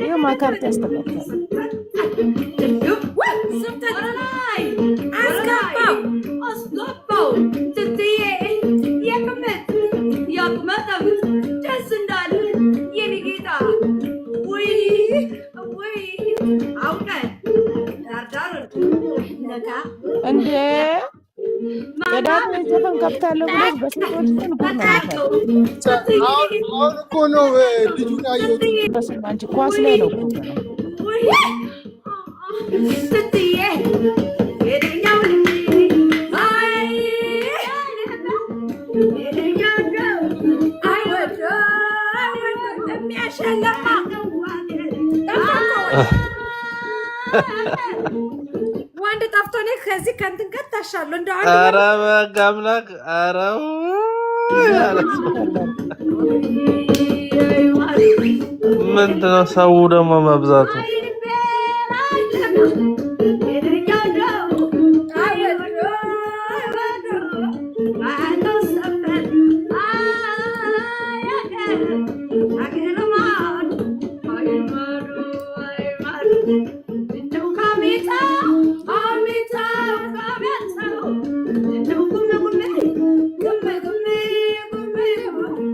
ይኸው ማካርት ያስተካክላል። እንዴ የዳቦ ዘፈን ከፍታለሁ ብለሽ በሴቶች ግን ጉድ ነው የሚሰራው። አሁን እኮ ነው ልጁን ያየሁት። በስመ አንቺ ኳስ ላይ ነው እኮ ወንድ ጠፍቶ እኔ ከዚህ ከእንትን ጋር ታሻለሁ እንደ ኧረ በሕግ አምላክ ኧረ ምንድን ነው ሰው ደግሞ መብዛቱ?